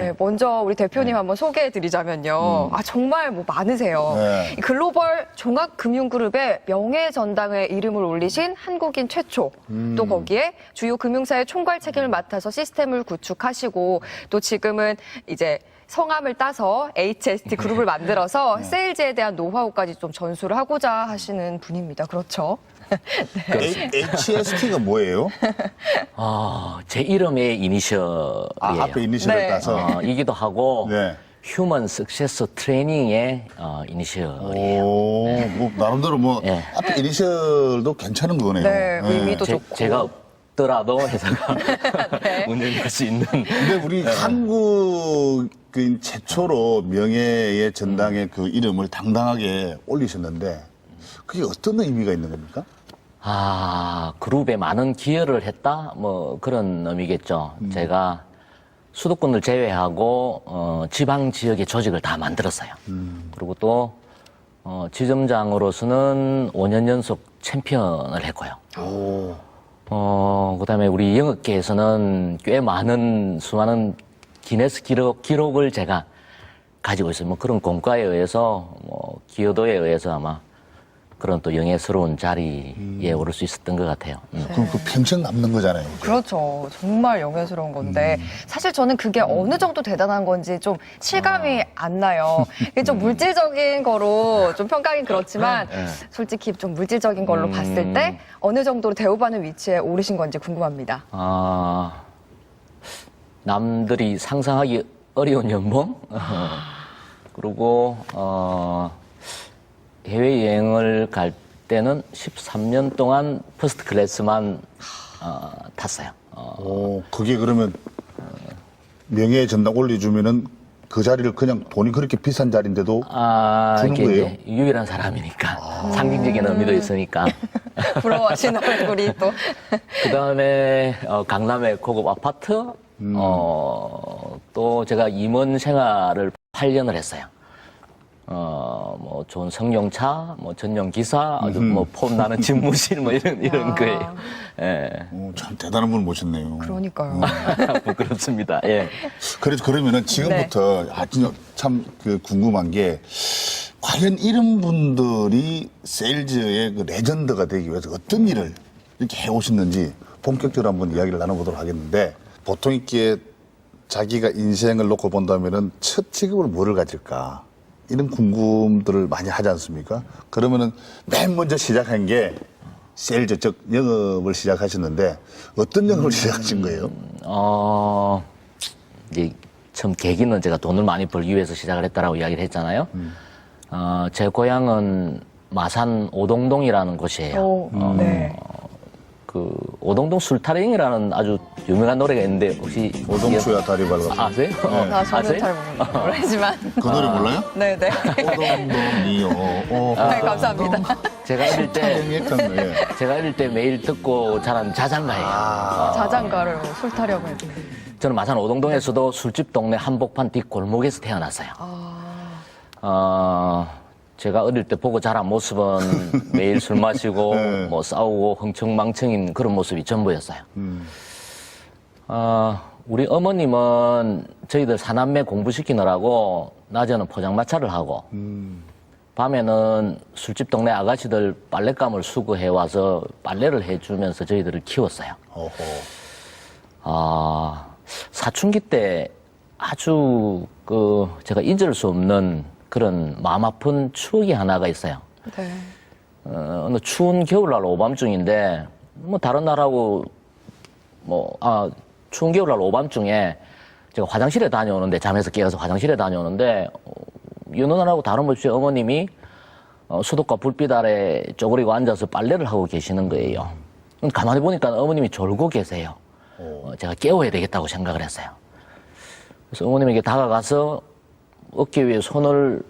네, 먼저 우리 대표님 한번 소개해드리자면요. 정말 뭐 많으세요. 네. 이 글로벌 종합금융그룹의 명예전당에 이름을 올리신 한국인 최초, 또 거기에 주요 금융사의 총괄 책임을 맡아서 시스템을 구축하시고, 또 지금은 이제 성함을 따서 HST 그룹을 만들어서 세일즈에 대한 노하우까지 좀 전수를 하고자 하시는 분입니다. 그렇죠? HST가 뭐예요? 제 이름의 이니셜이에요. 앞에 이니셜을 네. 따서. 이기도 하고 네. 휴먼 석세스 트레이닝의 이니셜이에요. 오, 뭐 나름대로 뭐 네. 앞에 이니셜도 괜찮은 거네요. 네, 의미도 좋고. 제가 없더라도 회사가 네. 운영할 수 있는. 근데 우리 한국인 최초로 명예의 전당에 그 이름을 당당하게 올리셨는데 그게 어떤 의미가 있는 겁니까? 그룹에 많은 기여를 했다? 뭐 그런 의미겠죠. 제가 수도권을 제외하고 지방 지역의 조직을 다 만들었어요. 그리고 또 지점장으로서는 5년 연속 챔피언을 했고요. 오. 그다음에 우리 영업계에서는 꽤 많은 수많은 기네스 기록을 제가 가지고 있어요. 뭐 그런 공과에 의해서, 뭐 기여도에 의해서 아마 그런 또 영예스러운 자리에 오를 수 있었던 것 같아요. 그럼 그 평생 남는 거잖아요. 이제. 그렇죠. 정말 영예스러운 건데 사실 저는 그게 어느 정도 대단한 건지 좀 실감이 안 나요. 이게 좀 물질적인 거로 좀 평가하긴 그렇지만 솔직히 좀 물질적인 걸로 봤을 때 어느 정도로 대우받는 위치에 오르신 건지 궁금합니다. 남들이 상상하기 어려운 연봉? 그리고 해외여행을 갈 때는 13년 동안 퍼스트 클래스만 탔어요. 오, 그게 그러면 명예의 전당 올려주면은 그 자리를 그냥 돈이 그렇게 비싼 자리인데도 주는 이게 거예요? 이제 유일한 사람이니까 상징적인 의미도 있으니까. 부러워하시는 얼굴이 또. 그 다음에 강남의 고급 아파트, 또 제가 임원 생활을 8년을 했어요. 뭐 좋은 성룡차, 뭐 전용 기사, 아주 뭐 폼 나는 집무실 뭐 이런 거예요. 예. 오, 참 대단한 분을 모셨네요. 그러니까요. 부끄럽습니다. 예. 그래서 그러면은 지금부터 참 그 궁금한 게 과연 이런 분들이 세일즈의 그 레전드가 되기 위해서 어떤 일을 이렇게 해오셨는지 본격적으로 한번 이야기를 나눠보도록 하겠는데 보통 이렇게 자기가 인생을 놓고 본다면은 첫 직업을 뭐를 가질까 이런 궁금들을 많이 하지 않습니까? 그러면은 맨 먼저 시작한 게 세일즈 즉 영업을 시작하셨는데 어떤 영업을 시작하신 거예요? 이제 처음 계기는 제가 돈을 많이 벌기 위해서 시작을 했다라고 이야기를 했잖아요. 제 고향은 마산 오동동이라는 곳이에요. 네. 그 오동동 술타령이라는 아주 유명한 노래가 있는데 혹시 오동수야 다리 밝아. 아세요? 나 저는 아세요? 잘 모르지만. 그 노래 몰라요? 네네. 오동동이요. 네, 감사합니다. 제가 어릴 때 예. 제가 어릴 때 매일 듣고 자란 자장가예요. 자장가를 술타령을. 저는 마산 오동동에서도 술집 동네 한복판 뒷골목에서 태어났어요. 제가 어릴 때 보고 자란 모습은 매일 술 마시고 네. 뭐 싸우고 흥청망청인 그런 모습이 전부였어요. 우리 어머님은 저희들 사남매 공부시키느라고 낮에는 포장마차를 하고 밤에는 술집 동네 아가씨들 빨랫감을 수거해 와서 빨래를 해주면서 저희들을 키웠어요. 사춘기 때 아주 제가 잊을 수 없는 그런 마음 아픈 추억이 하나가 있어요. 네. 어느 추운 겨울날 오밤중인데, 뭐 다른 날하고, 추운 겨울날 오밤중에 제가 화장실에 다녀오는데, 잠에서 깨어서 화장실에 다녀오는데, 여느 날하고 다름없이 어머님이 수도가 불빛 아래 쪼그리고 앉아서 빨래를 하고 계시는 거예요. 가만히 보니까 어머님이 졸고 계세요. 제가 깨워야 되겠다고 생각을 했어요. 그래서 어머님에게 다가가서 어깨 위에 손을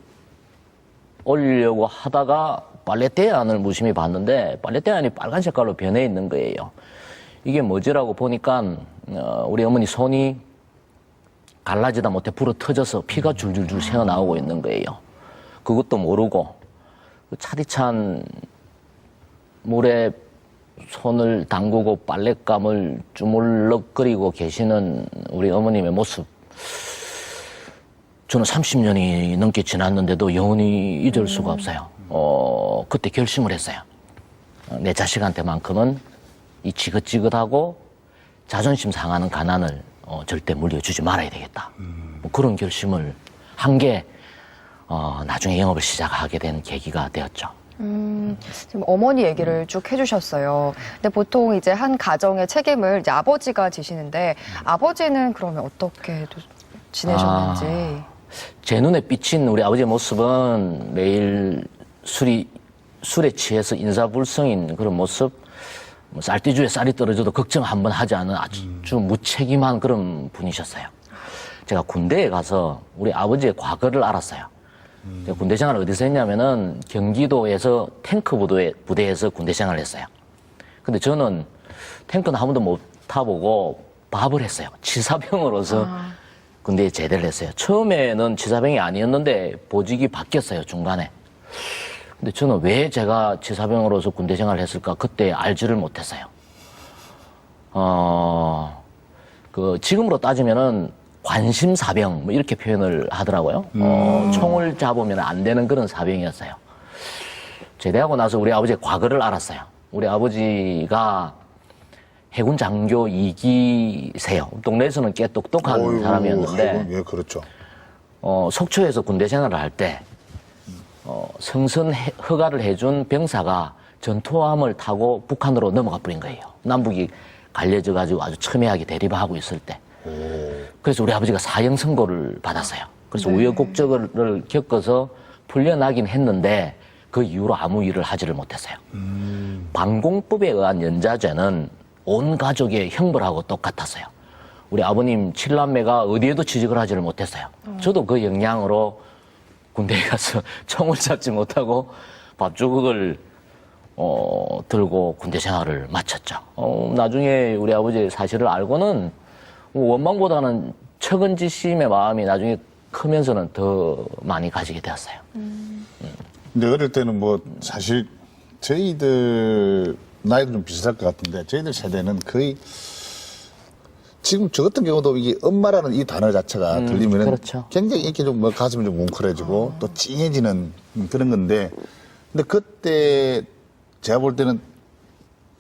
올리려고 하다가 빨래대 안을 무심히 봤는데 빨래대 안이 빨간 색깔로 변해 있는 거예요. 이게 뭐지라고 보니까 우리 어머니 손이 갈라지다 못해 불어 터져서 피가 줄줄줄 새어나오고 있는 거예요. 그것도 모르고 차디찬 물에 손을 담그고 빨랫감을 주물럭거리고 계시는 우리 어머님의 모습. 저는 30년이 넘게 지났는데도 영원히 잊을 수가 없어요. 그때 결심을 했어요. 내 자식한테만큼은 이 지긋지긋하고 자존심 상하는 가난을 절대 물려주지 말아야 되겠다. 뭐 그런 결심을 한 게 나중에 영업을 시작하게 된 계기가 되었죠. 지금 어머니 얘기를 쭉 해주셨어요. 근데 보통 이제 한 가정의 책임을 이제 아버지가 지시는데 아버지는 그러면 어떻게 지내셨는지. 제 눈에 비친 우리 아버지의 모습은 매일 술에 취해서 인사불성인 그런 모습, 뭐 쌀띠주에 쌀이 떨어져도 걱정 한번 하지 않은 아주 무책임한 그런 분이셨어요. 제가 군대에 가서 우리 아버지의 과거를 알았어요. 제가 군대 생활을 어디서 했냐면은 경기도에서 탱크 부대에서 군대 생활을 했어요. 근데 저는 탱크는 한 번도 못 타보고 밥을 했어요. 치사병으로서 군대에 제대를 했어요. 처음에는 치사병이 아니었는데 보직이 바뀌었어요, 중간에. 근데 저는 왜 제가 치사병으로서 군대 생활을 했을까 그때 알지를 못했어요. 지금으로 따지면은 관심사병 뭐 이렇게 표현을 하더라고요. 총을 잡으면 안 되는 그런 사병이었어요. 제대하고 나서 우리 아버지의 과거를 알았어요. 우리 아버지가 해군 장교 2기세요. 동네에서는 꽤 똑똑한 사람이었는데 예, 그렇죠. 속초에서 군대 생활을 할 때 성선 허가를 해준 병사가 전투함을 타고 북한으로 넘어가 버린 거예요. 남북이 갈려져 가지고 아주 첨예하게 대립하고 있을 때. 그래서 우리 아버지가 사형 선고를 받았어요. 그래서 우여곡절을 겪어서 풀려나긴 했는데 그 이후로 아무 일을 하지를 못했어요. 반공법에 의한 연자죄는 온 가족의 형벌하고 똑같았어요. 우리 아버님 7남매가 어디에도 취직을 하지를 못했어요. 저도 그 영향으로 군대에 가서 총을 잡지 못하고 밥주걱을 들고 군대 생활을 마쳤죠. 나중에 우리 아버지의 사실을 알고는 원망보다는 측은지심의 마음이 나중에 크면서는 더 많이 가지게 되었어요. 근데 어릴 때는 뭐 사실 저희들 나이도 좀 비슷할 것 같은데 저희들 세대는 거의 지금 저 같은 경우도 이게 엄마라는 이 단어 자체가 들리면은 그렇죠. 굉장히 이렇게 좀 뭐 가슴이 좀 뭉클해지고 또 찡해지는 그런 건데 근데 그때 제가 볼 때는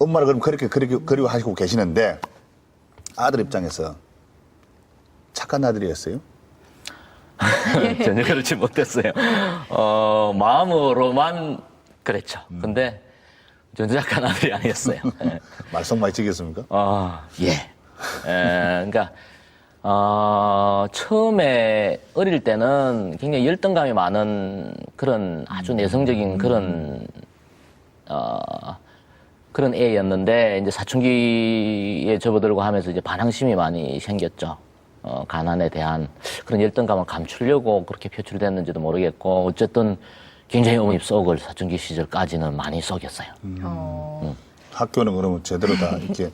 엄마를 그럼 그렇게 그리워하시고 계시는데 아들 입장에서 착한 아들이었어요? 전혀 그렇지 못했어요. 마음으로만 그랬죠. 근데 전혀 착한 아들이 아니었어요. 예. 말썽 많이 지겠습니까? 예. 그러니까 처음에 어릴 때는 굉장히 열등감이 많은 그런 아주 내성적인 그런 애였는데 이제 사춘기에 접어들고 하면서 이제 반항심이 많이 생겼죠. 가난에 대한 그런 열등감을 감추려고 그렇게 표출됐는지도 모르겠고 어쨌든 굉장히 어머니 속을 사춘기 시절까지는 많이 속였어요. 학교는 그러면 제대로 다 이렇게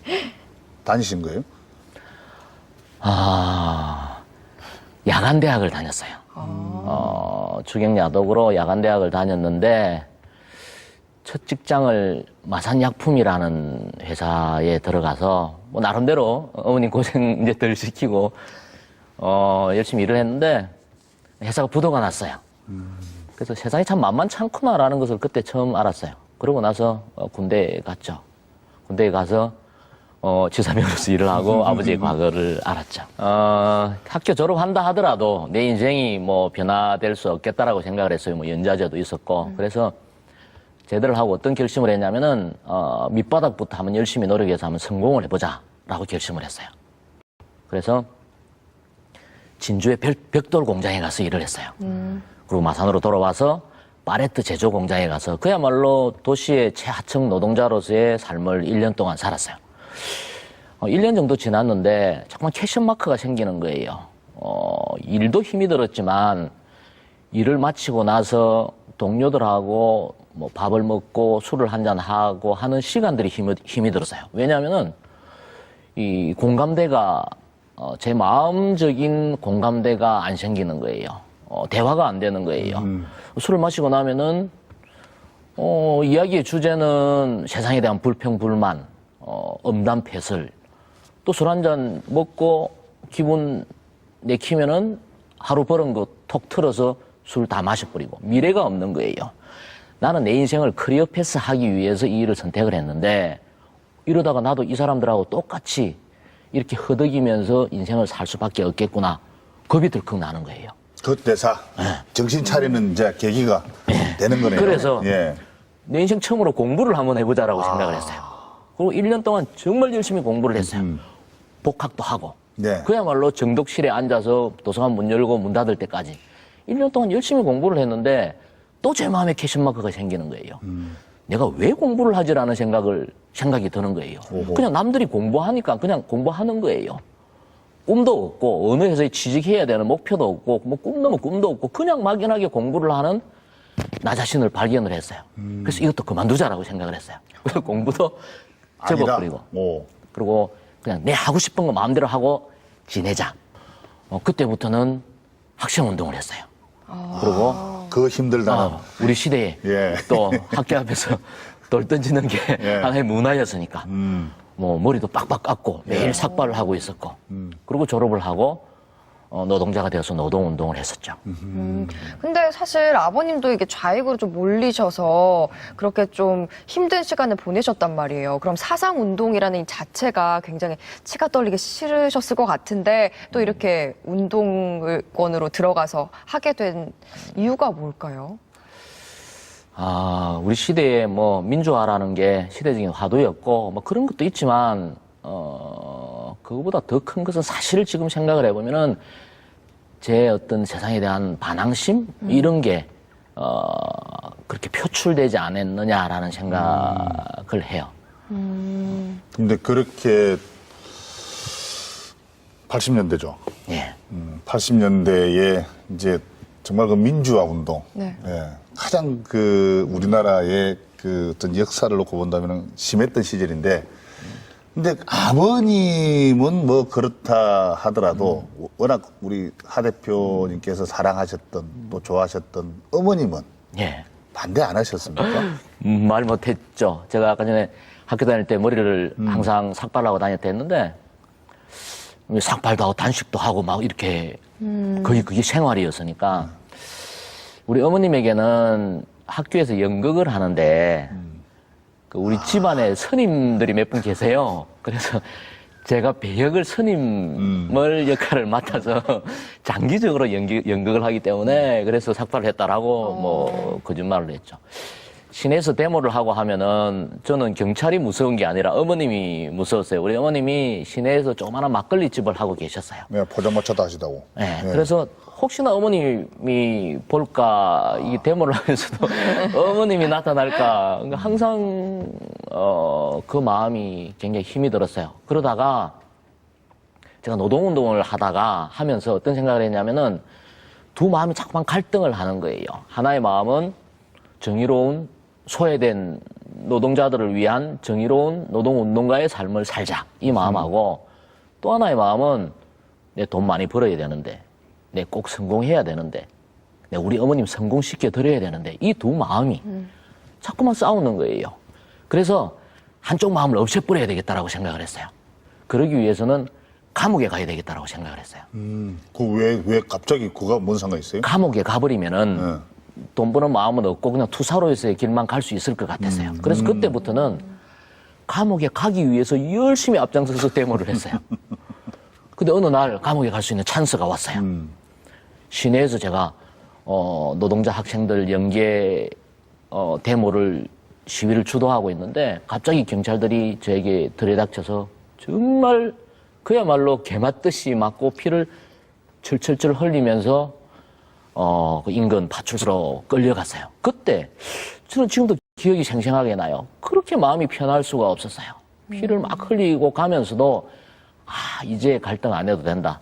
다니신 거예요? 야간대학을 다녔어요. 주경야독으로 야간대학을 다녔는데 첫 직장을 마산약품이라는 회사에 들어가서 뭐 나름대로 어머님 고생 이제 덜 시키고 열심히 일을 했는데 회사가 부도가 났어요. 그래서 세상이 참 만만치 않구나라는 것을 그때 처음 알았어요. 그러고 나서 군대에 갔죠. 군대에 가서 지사병으로서 일을 하고 아버지의 과거를 알았죠. 학교 졸업한다 하더라도 내 인생이 뭐 변화될 수 없겠다라고 생각을 했어요. 뭐 연좌제도 있었고. 그래서 제대로 하고 어떤 결심을 했냐면은 밑바닥부터 한번 열심히 노력해서 한번 성공을 해보자라고 결심을 했어요. 그래서 진주의 벽돌 공장에 가서 일을 했어요. 그리고 마산으로 돌아와서 파레트 제조 공장에 가서 그야말로 도시의 최하층 노동자로서의 삶을 1년 동안 살았어요. 1년 정도 지났는데 정말 캐션마크가 생기는 거예요. 일도 힘이 들었지만 일을 마치고 나서 동료들하고 뭐 밥을 먹고 술을 한잔 하고 하는 시간들이 힘이 들었어요. 왜냐하면은 이 공감대가 제 마음적인 공감대가 안 생기는 거예요. 대화가 안 되는 거예요. 술을 마시고 나면은 이야기의 주제는 세상에 대한 불평, 불만, 엄담패설. 또 술 한잔 먹고 기분 내키면은 하루 벌은 거 톡 틀어서 술 다 마셔버리고 미래가 없는 거예요. 나는 내 인생을 커리어 패스하기 위해서 이 일을 선택을 했는데 이러다가 나도 이 사람들하고 똑같이 이렇게 허덕이면서 인생을 살 수밖에 없겠구나. 겁이 들컥 나는 거예요. 그 대사 정신 차리는 이제 계기가 되는 거네요. 그래서 예. 내 인생 처음으로 공부를 한번 해보자라고 생각을 했어요. 그리고 1년 동안 정말 열심히 공부를 했어요. 복학도 하고. 네. 그야말로 정독실에 앉아서 도서관 문 열고 문 닫을 때까지 1년 동안 열심히 공부를 했는데 또 제 마음에 캐션마크가 생기는 거예요. 내가 왜 공부를 하지라는 생각이 드는 거예요. 오호. 그냥 남들이 공부하니까 그냥 공부하는 거예요. 꿈도 없고 어느 회사에 취직해야 되는 목표도 없고 뭐 꿈도 꿈도 없고 그냥 막연하게 공부를 하는 나 자신을 발견을 했어요. 그래서 이것도 그만두자라고 생각을 했어요. 그래서 공부도 접어버리고 그리고 그냥 내 하고 싶은 거 마음대로 하고 지내자. 그때부터는 학생운동을 했어요. 그리고 그 힘들다는 우리 시대에 예. 또 학교 앞에서 돌 던지는 게 예. 하나의 문화였으니까 뭐 머리도 빡빡 깎고 매일 삭발을 하고 있었고 그리고 졸업을 하고 노동자가 되어서 노동운동을 했었죠. 근데 사실 아버님도 이게 좌익으로 좀 몰리셔서 그렇게 좀 힘든 시간을 보내셨단 말이에요. 그럼 사상운동이라는 이 자체가 굉장히 치가 떨리기 싫으셨을 것 같은데 또 이렇게 운동권으로 들어가서 하게 된 이유가 뭘까요? 우리 시대에 뭐 민주화라는 게 시대적인 화두였고 뭐 그런 것도 있지만 그거보다 더 큰 것은 사실 지금 생각을 해보면은 제 어떤 세상에 대한 반항심 이런 게 그렇게 표출되지 않았느냐라는 생각을 해요. 근데 그렇게 80년대죠. 예. 80년대에 이제 정말 그 민주화 운동. 네. 예. 가장 그 우리나라의 그 어떤 역사를 놓고 본다면 심했던 시절인데 근데 아버님은 뭐 그렇다 하더라도 워낙 우리 하 대표님께서 사랑하셨던 또 좋아하셨던 어머님은 예. 반대 안 하셨습니까? 말 못했죠. 제가 아까 전에 학교 다닐 때 머리를 항상 삭발하고 다녔다 했는데 삭발도 하고 단식도 하고 막 이렇게 거의 그게 생활이었으니까 우리 어머님에게는 학교에서 연극을 하는데 그 우리 집안에 스님들이 몇 분 계세요. 그래서 제가 배역을 스님을 역할을 맡아서 장기적으로 연극을 하기 때문에 그래서 삭발을 했다라고 뭐 거짓말을 했죠. 시내에서 데모를 하고 하면은 저는 경찰이 무서운 게 아니라 어머님이 무서웠어요. 우리 어머님이 시내에서 조그마한 막걸리 집을 하고 계셨어요. 네, 포장마차도 하시다고. 네, 네. 그래서 혹시나 어머님이 볼까 이 데모를 하면서도 어머님이 나타날까 그러니까 항상 그 마음이 굉장히 힘이 들었어요. 그러다가 제가 노동운동을 하면서 어떤 생각을 했냐면은 두 마음이 자꾸만 갈등을 하는 거예요. 하나의 마음은 정의로운 소외된 노동자들을 위한 정의로운 노동운동가의 삶을 살자 이 마음하고 또 하나의 마음은 내 돈 많이 벌어야 되는데 내 꼭 성공해야 되는데 내 우리 어머님 성공시켜 드려야 되는데 이 두 마음이 자꾸만 싸우는 거예요. 그래서 한쪽 마음을 없애버려야 되겠다라고 생각을 했어요. 그러기 위해서는 감옥에 가야 되겠다라고 생각을 했어요. 왜 갑자기 그가 뭔 상관 있어요? 감옥에 가버리면은 돈 버는 마음은 없고 그냥 투사로에서의 길만 갈 수 있을 것 같았어요. 그래서 그때부터는 감옥에 가기 위해서 열심히 앞장서서 데모를 했어요. 근데 어느 날 감옥에 갈 수 있는 찬스가 왔어요. 시내에서 제가 노동자 학생들 연계 데모를 시위를 주도하고 있는데 갑자기 경찰들이 저에게 들이닥쳐서 정말 그야말로 개맞듯이 맞고 피를 철철철 흘리면서 그 인근 파출소로 끌려갔어요. 그때 저는 지금도 기억이 생생하게 나요. 그렇게 마음이 편할 수가 없었어요. 피를 막 흘리고 가면서도 이제 갈등 안 해도 된다.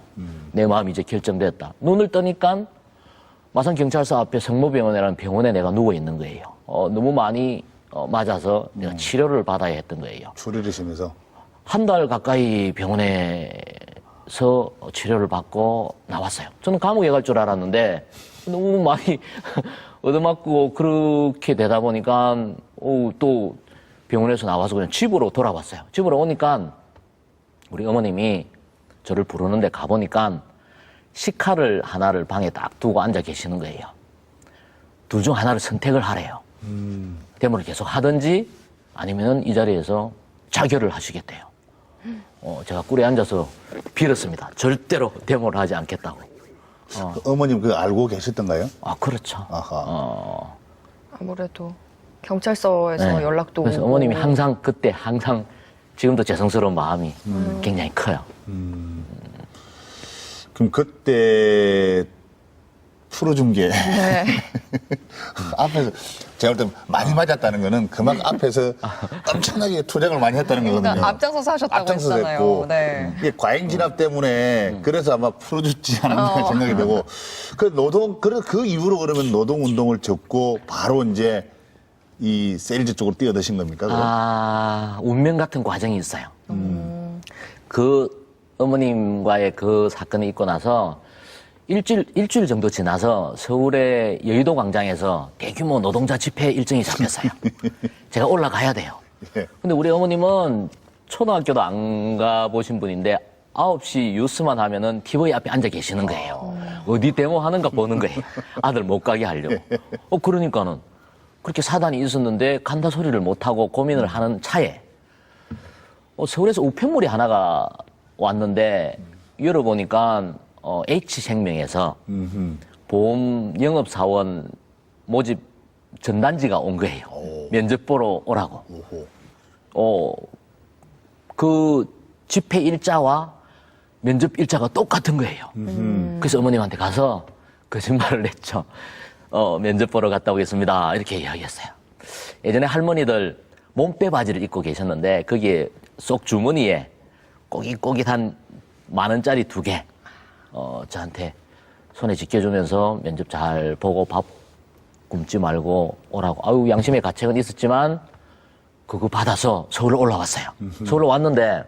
내 마음이 이제 결정됐다. 눈을 뜨니까 마산 경찰서 앞에 성모병원이라는 병원에 내가 누워 있는 거예요. 너무 많이 맞아서 내가 치료를 받아야 했던 거예요. 추리를 심해서. 한 달 가까이 병원에서 치료를 받고 나왔어요. 저는 감옥에 갈 줄 알았는데 너무 많이 얻어맞고 그렇게 되다 보니까 또 병원에서 나와서 그냥 집으로 돌아왔어요. 집으로 오니까 우리 어머님이 저를 부르는데 가보니까 식칼을 하나를 방에 딱 두고 앉아 계시는 거예요. 둘 중 하나를 선택을 하래요. 데모를 계속 하든지 아니면은 이 자리에서 자결을 하시겠대요. 제가 꿀에 앉아서 빌었습니다. 절대로 데모를 하지 않겠다고. 그 어머님 그거 알고 계셨던가요? 아, 그렇죠. 아하. 아무래도 경찰서에서 네. 연락도 그래서 오고. 어머님이 그때 항상 지금도 죄송스러운 마음이 굉장히 커요. 그럼 그때 풀어준 게 네. 앞에서 제가 볼 때 많이 맞았다는 거는 그만큼 앞에서 엄청나게 투쟁을 많이 했다는 거거든요. 그러니까 앞장서서 하셨다고 앞장서서 했잖아요. 했고 네. 이게 과잉 진압 때문에 그래서 아마 풀어줬지 않았나 생각이 되고 그 이후로 그러면 노동 운동을 접고 바로 이제 이 세일즈 쪽으로 뛰어드신 겁니까? 그럼? 운명 같은 과정이 있어요. 그 어머님과의 그 사건이 있고 나서 일주일 정도 지나서 서울의 여의도 광장에서 대규모 노동자 집회 일정이 잡혔어요. 제가 올라가야 돼요. 예. 근데 우리 어머님은 초등학교도 안 가보신 분인데 9시 뉴스만 하면은 TV 앞에 앉아 계시는 거예요. 어디 데모 하는가 보는 거예요. 아들 못 가게 하려고. 그러니까는 그렇게 사단이 있었는데 간다 소리를 못하고 고민을 하는 차에 서울에서 우편물이 하나가 왔는데 열어보니까 H생명에서 보험 영업사원 모집 전단지가 온 거예요. 면접 보러 오라고. 그 집회 일자와 면접 일자가 똑같은 거예요. 그래서 어머님한테 가서 거짓말을 했죠. 면접 보러 갔다 오겠습니다. 이렇게 이야기했어요. 예전에 할머니들 몸빼 바지를 입고 계셨는데 거기에 속 주머니에 꼬깃꼬깃한 10,000원짜리 2개 저한테 손에 지켜주면서 면접 잘 보고 밥 굶지 말고 오라고. 아유, 양심의 가책은 있었지만 그거 받아서 서울로 올라왔어요. 서울로 왔는데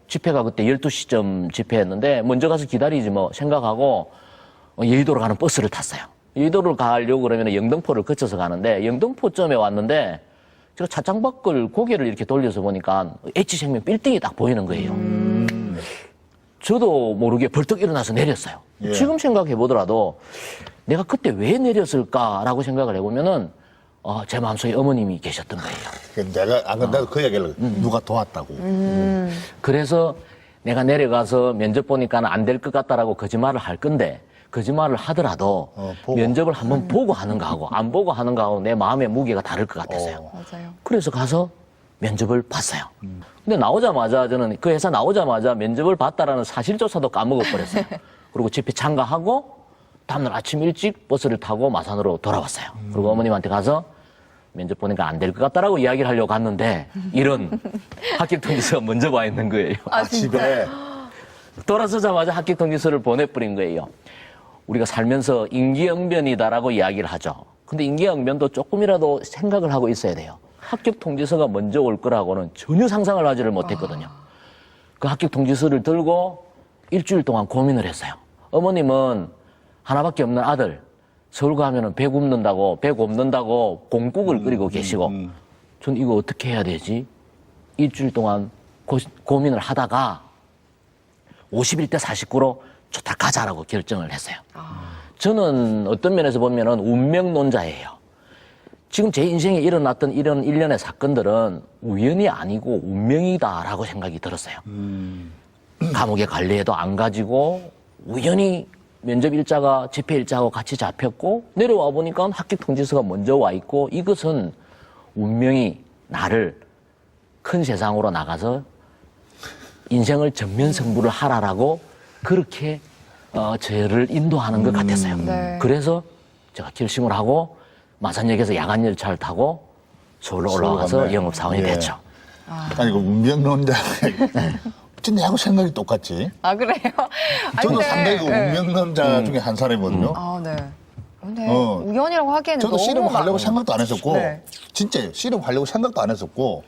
집회가 그때 12시쯤 집회했는데 먼저 가서 기다리지 뭐 생각하고 여의도로 가는 버스를 탔어요. 여의도를 가려고 그러면 영등포를 거쳐서 가는데 영등포점에 왔는데 제가 차창밖을 고개를 이렇게 돌려서 보니까 H생명 빌딩이 딱 보이는 거예요. 저도 모르게 벌떡 일어나서 내렸어요. 예. 지금 생각해 보더라도 내가 그때 왜 내렸을까라고 생각을 해보면은 제 마음속에 어머님이 계셨던 거예요. 내가 안 간다고 그 얘기를 누가 도왔다고. 그래서 내가 내려가서 면접 보니까 안 될 것 같다라고 거짓말을 할 건데 거짓말을 하더라도 보고. 면접을 한번 보고 하는 거하고 안 보고 하는 거하고 내 마음의 무게가 다를 것 같았어요. 맞아요. 그래서 가서 면접을 봤어요. 근데 나오자마자 저는 그 회사 나오자마자 면접을 봤다라는 사실조차도 까먹어버렸어요. 그리고 집회 참가하고 다음날 아침 일찍 버스를 타고 마산으로 돌아왔어요. 그리고 어머님한테 가서 면접 보니까 안 될 것 같다라고 이야기를 하려고 갔는데 이런 합격 통지서가 먼저 와 있는 거예요. 집에 돌아서자마자 합격 통지서를 보내버린 거예요. 우리가 살면서 인기응변이다라고 이야기를 하죠. 근데 인기응변도 조금이라도 생각을 하고 있어야 돼요. 합격 통지서가 먼저 올 거라고는 전혀 상상을 하지를 못했거든요. 그 합격 통지서를 들고 일주일 동안 고민을 했어요. 어머님은 하나밖에 없는 아들, 서울 가면은 배 굽는다고 공국을 끓이고 계시고, 전 이거 어떻게 해야 되지? 일주일 동안 고민을 하다가 51대 49로 좋다 가자라고 결정을 했어요. 저는 어떤 면에서 보면은 운명론자예요. 지금 제 인생에 일어났던 이런 일련의 사건들은 우연이 아니고 운명이다라고 생각이 들었어요. 감옥에 관리해도 안 가지고 우연히 면접 일자가 집회 일자하고 같이 잡혔고 내려와 보니까 합격 통지서가 먼저 와 있고 이것은 운명이 나를 큰 세상으로 나가서 인생을 전면 승부를 하라라고 그렇게 저를 인도하는 것 같았어요. 네. 그래서 제가 결심을 하고 마산역에서 야간 열차를 타고 서울로 올라가서 갔네. 영업사원이 예. 됐죠. 아니 그 운명론자 진짜 내하고 생각이 똑같지. 아, 그래요? 저도 근데, 상당히 그 네. 운명론자 중에 한 사람이거든요. 아, 네. 근데 어. 우연이라고 하기에는 저도 너무 씨름하려고 많- 생각도 안 했었고 네. 진짜요. 씨름하려고 생각도 안 했었고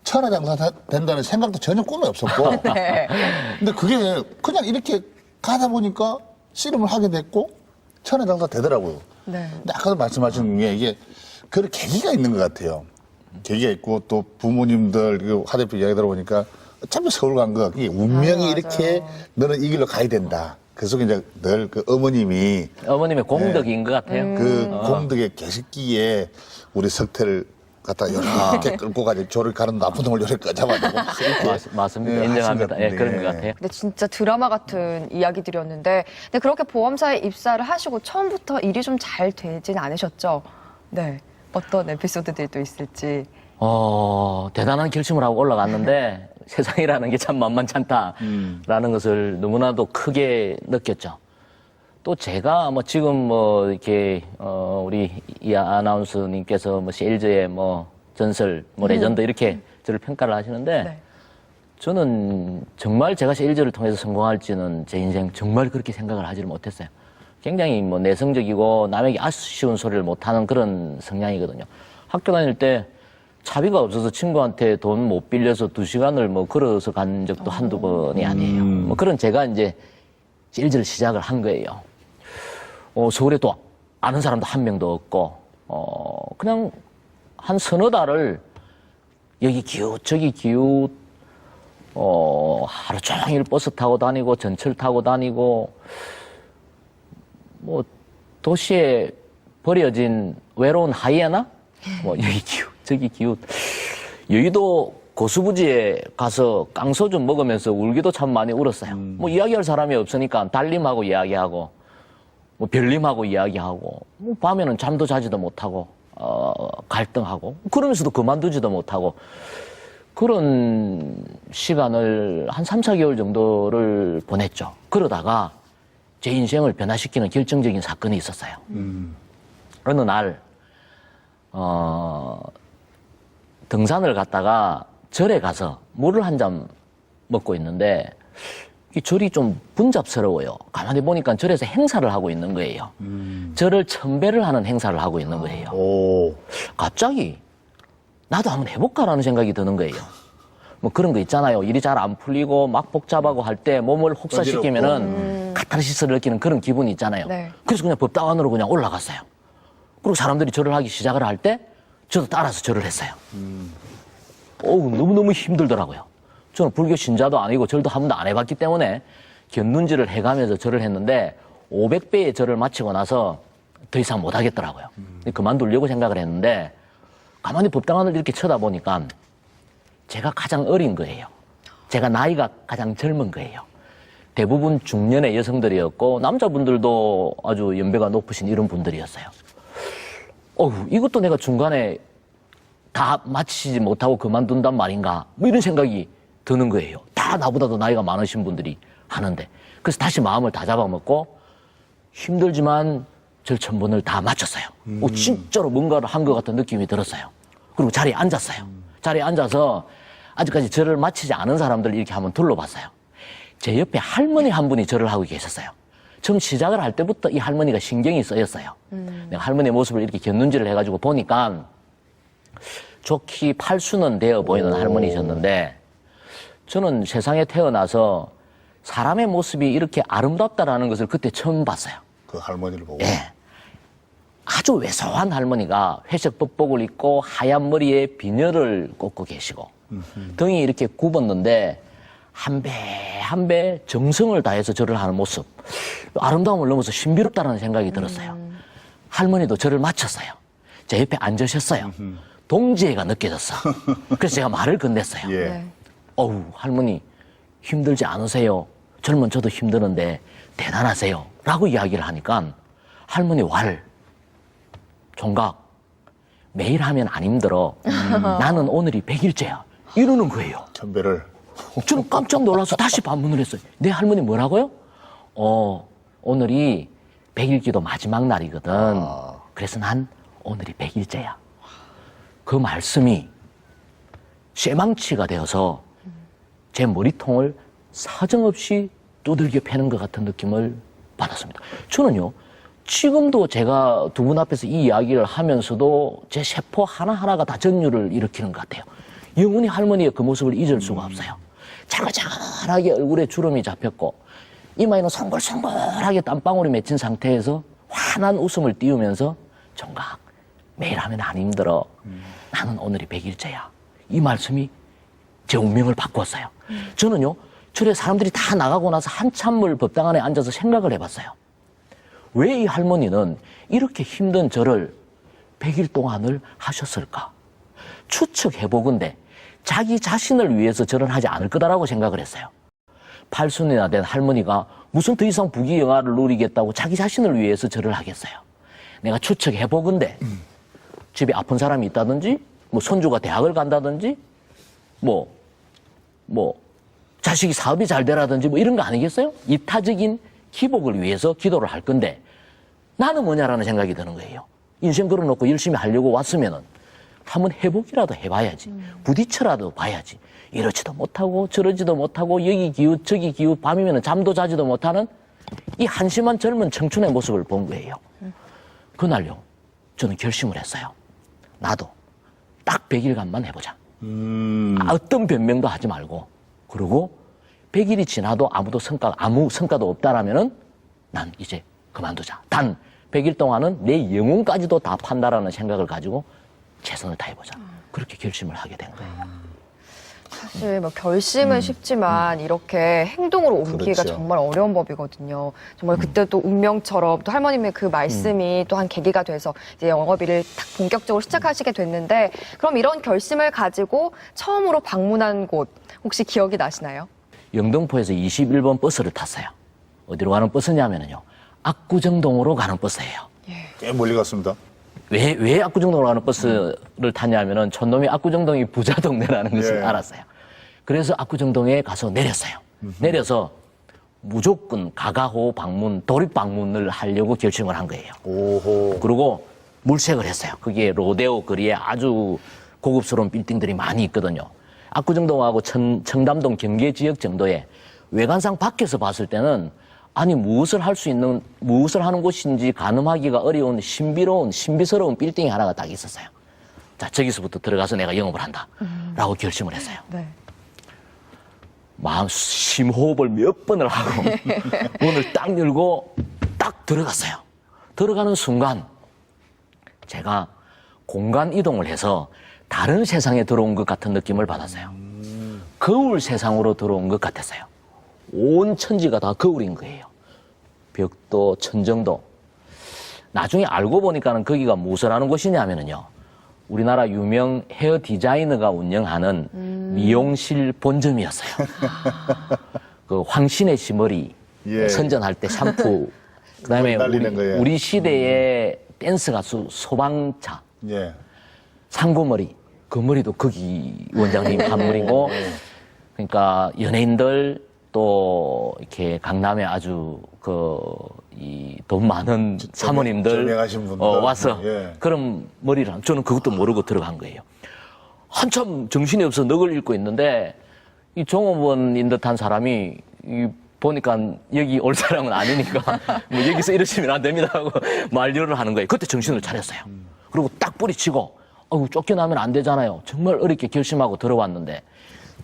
천하장사 된다는 생각도 전혀 꿈에 없었고 네. 근데 그게 그냥 이렇게 가다 보니까 씨름을 하게 됐고 천하장사 되더라고요. 네. 근데 아까도 말씀하신 게 이게 그런 계기가 있는 것 같아요. 계기가 있고 또 부모님들 그 하 대표 이야기 들어보니까 어차피 서울 간 거, 그게 운명이 맞아요. 이렇게 너는 이 길로 가야 된다. 그 속에 이제 늘 그 어머님이 어머님의 공덕인 것 같아요. 그 공덕의 계식기에 우리 석태를 갖다 이렇게 끌고 가지고 조를 가는 나쁜 놈을 이렇게 잡아내고 맞습니다. 네, 인정합니다. 예, 하신 것 그런 것 같은데. 같아요. 근데 진짜 드라마 같은 이야기들이었는데, 근데 그렇게 보험사에 입사를 하시고 처음부터 일이 좀 잘 되진 않으셨죠? 네. 어떤 에피소드들도 있을지. 대단한 결심을 하고 올라갔는데 세상이라는 게 참 만만치 않다라는 것을 너무나도 크게 느꼈죠. 또 제가 뭐 지금 뭐 이렇게 우리 이 아나운서님께서 뭐 세일즈의 뭐 전설, 뭐 레전드 이렇게 저를 평가를 하시는데 네. 저는 정말 제가 세일즈를 통해서 성공할지는 제 인생 정말 그렇게 생각을 하지를 못했어요. 굉장히 뭐 내성적이고 남에게 아쉬운 소리를 못하는 그런 성향이거든요. 학교 다닐 때 차비가 없어서 친구한테 돈 못 빌려서 2시간을 뭐 걸어서 간 적도 한두 번이 아니에요. 뭐 그런 제가 이제 세일즈를 시작을 한 거예요. 서울에 또 아는 사람도 한 명도 없고, 그냥 한 서너 달을 여기 기웃, 저기 기웃, 하루 종일 버스 타고 다니고, 전철 타고 다니고, 뭐, 도시에 버려진 외로운 하이에나? 뭐, 여기 기웃, 저기 기웃. 여의도 고수부지에 가서 깡소 좀 먹으면서 울기도 참 많이 울었어요. 뭐, 이야기할 사람이 없으니까 달님하고 이야기하고, 뭐 별님하고 이야기하고, 뭐 밤에는 잠도 자지도 못하고, 갈등하고, 그러면서도 그만두지도 못하고, 그런 시간을 한 3, 4개월 정도를 보냈죠. 그러다가 제 인생을 변화시키는 결정적인 사건이 있었어요. 어느 날, 등산을 갔다가 절에 가서 물을 한 잔 먹고 있는데, 이 절이 좀 분잡스러워요. 가만히 보니까 절에서 행사를 하고 있는 거예요. 절을 천배를 하는 행사를 하고 있는 거예요. 오. 갑자기 나도 한번 해볼까라는 생각이 드는 거예요. 뭐 그런 거 있잖아요. 일이 잘 안 풀리고 막 복잡하고 할 때 몸을 혹사시키면은 카타르시스를 느끼는 그런 기분이 있잖아요. 네. 그래서 그냥 법당안으로 그냥 올라갔어요. 그리고 사람들이 절을 하기 시작을 할 때 저도 따라서 절을 했어요. 너무너무 힘들더라고요. 저는 불교 신자도 아니고 절도 한 번도 안 해봤기 때문에 견눈질을 해가면서 절을 했는데 500배의 절을 마치고 나서 더 이상 못 하겠더라고요. 그만두려고 생각을 했는데 가만히 법당안을 이렇게 쳐다보니까 제가 가장 어린 거예요. 제가 나이가 가장 젊은 거예요. 대부분 중년의 여성들이었고 남자분들도 아주 연배가 높으신 이런 분들이었어요. 이것도 내가 중간에 다 마치지 못하고 그만둔단 말인가? 뭐 이런 생각이 드는 거예요. 다 나보다도 나이가 많으신 분들이 하는데. 그래서 다시 마음을 다 잡아먹고 힘들지만 절 1000번을 다 마쳤어요. 진짜로 뭔가를 한 것 같은 느낌이 들었어요. 그리고 자리에 앉았어요. 자리에 앉아서 아직까지 절을 마치지 않은 사람들을 이렇게 한번 둘러봤어요. 제 옆에 할머니 한 분이 절을 하고 계셨어요. 처음 시작을 할 때부터 이 할머니가 신경이 쓰였어요. 내가 할머니의 모습을 이렇게 곁눈질을 해가지고 보니까 좋게 팔수는 되어 보이는 할머니셨는데 저는 세상에 태어나서 사람의 모습이 이렇게 아름답다라는 것을 그때 처음 봤어요. 그 할머니를 보고. 예. 아주 왜소한 할머니가 회색 법복을 입고 하얀 머리에 비녀를 꽂고 계시고 등이 이렇게 굽었는데 한 배 한 배 정성을 다해서 절을 하는 모습, 아름다움을 넘어서 신비롭다는 생각이 들었어요. 할머니도 절을 마쳤어요. 제 옆에 앉으셨어요. 동지애가 느껴졌어. 그래서 제가 말을 건넸어요. 예. 네. 할머니 힘들지 않으세요? 젊은 저도 힘드는데 대단하세요. 라고 이야기를 하니까 할머니 왈, 총각, 매일 하면 안 힘들어. 나는 오늘이 100일째야. 이러는 거예요. 천배를. 저는 깜짝 놀라서 다시 반문을 했어요. 내 할머니 뭐라고요? 오늘이 100일기도 마지막 날이거든. 그래서 난 오늘이 100일째야. 그 말씀이 쇠망치가 되어서 제 머리통을 사정없이 두들겨 패는 것 같은 느낌을 받았습니다. 저는요, 지금도 제가 두 분 앞에서 이 이야기를 하면서도 제 세포 하나하나가 다 전율을 일으키는 것 같아요. 영원히 할머니의 그 모습을 잊을 수가 없어요. 자글자글하게 얼굴에 주름이 잡혔고 이마에는 송글송글하게 땀방울이 맺힌 상태에서 환한 웃음을 띄우면서 총각, 매일 하면 안 힘들어. 나는 오늘이 100일째야. 이 말씀이 제 운명을 바꿨어요. 저는요, 저래 사람들이 다 나가고 나서 한참을 법당 안에 앉아서 생각을 해봤어요. 왜 이 할머니는 이렇게 힘든 절을 100일 동안을 하셨을까? 추측해보건대 자기 자신을 위해서 절을 하지 않을 거다라고 생각을 했어요. 80이나 된 할머니가 무슨 더 이상 부귀영화를 누리겠다고 자기 자신을 위해서 절을 하겠어요. 내가 추측해보건대 집에 아픈 사람이 있다든지 뭐 손주가 대학을 간다든지 뭐 자식이 사업이 잘 되라든지 뭐 이런 거 아니겠어요? 이타적인 기복을 위해서 기도를 할 건데 나는 뭐냐라는 생각이 드는 거예요. 인생 걸어놓고 열심히 하려고 왔으면은 한번 해보기라도 해봐야지. 부딪혀라도 봐야지. 이러지도 못하고 저러지도 못하고 여기 기웃 저기 기웃 밤이면 잠도 자지도 못하는 이 한심한 젊은 청춘의 모습을 본 거예요. 그날요 저는 결심을 했어요. 나도 딱 100일간만 해보자. 어떤 변명도 하지 말고 그리고 100일이 지나도 아무 성과도 없다라면은 난 이제 그만두자. 단 100일 동안은 내 영혼까지도 다 판다라는 생각을 가지고 최선을 다해보자. 그렇게 결심을 하게 된 거예요. 사실 뭐 결심은 쉽지만 이렇게 행동으로 옮기기가 그렇죠. 정말 어려운 법이거든요. 정말 그때 또 운명처럼 또 할머님의 그 말씀이 또 한 계기가 돼서 이제 영업일을 딱 본격적으로 시작하시게 됐는데 그럼 이런 결심을 가지고 처음으로 방문한 곳 혹시 기억이 나시나요? 영등포에서 21번 버스를 탔어요. 어디로 가는 버스냐면요. 압구정동으로 가는 버스예요. 꽤 멀리 갔습니다. 왜 압구정동으로 가는 버스를 탔냐면은 촌놈이 압구정동이 부자 동네라는 것을 예. 알았어요. 그래서 압구정동에 가서 내렸어요. 내려서 무조건 가가호 방문, 도립 방문을 하려고 결심을 한 거예요. 오호. 그리고 물색을 했어요. 거기에 로데오 거리에 아주 고급스러운 빌딩들이 많이 있거든요. 압구정동하고 청담동 경계 지역 정도에 외관상 밖에서 봤을 때는 아니 무엇을 하는 곳인지 가늠하기가 어려운 신비스러운 빌딩이 하나가 딱 있었어요. 자, 저기서부터 들어가서 내가 영업을 한다라고 결심을 했어요. 네. 마음 심호흡을 몇 번을 하고 문을 딱 열고 딱 들어갔어요. 들어가는 순간 제가 공간 이동을 해서 다른 세상에 들어온 것 같은 느낌을 받았어요. 거울 세상으로 들어온 것 같았어요. 온 천지가 다 거울인 거예요. 벽도, 천정도. 나중에 알고 보니까는 거기가 무엇을 하는 곳이냐면요. 우리나라 유명 헤어 디자이너가 운영하는 미용실 본점이었어요. 그 황신의 시머리 예. 선전할 때 샴푸. 그다음에 날리는 거예요. 우리 시대의 댄스 가수 소방차. 예. 상고머리. 그 머리도 거기 원장님 한 머리고. 그러니까 연예인들 또 이렇게 강남에 아주 이 돈 많은 사모님들 저명하신 분들. 와서 예. 그런 머리를 저는 그것도 모르고 들어간 거예요. 한참 정신이 없어 넋을 잃고 있는데 이 종업원인 듯한 사람이 보니까 여기 올 사람은 아니니까 뭐 여기서 이러시면 안 됩니다 하고 만류를 하는 거예요. 그때 정신을 차렸어요. 그리고 딱 뿌리치고 쫓겨나면 안 되잖아요. 정말 어렵게 결심하고 들어왔는데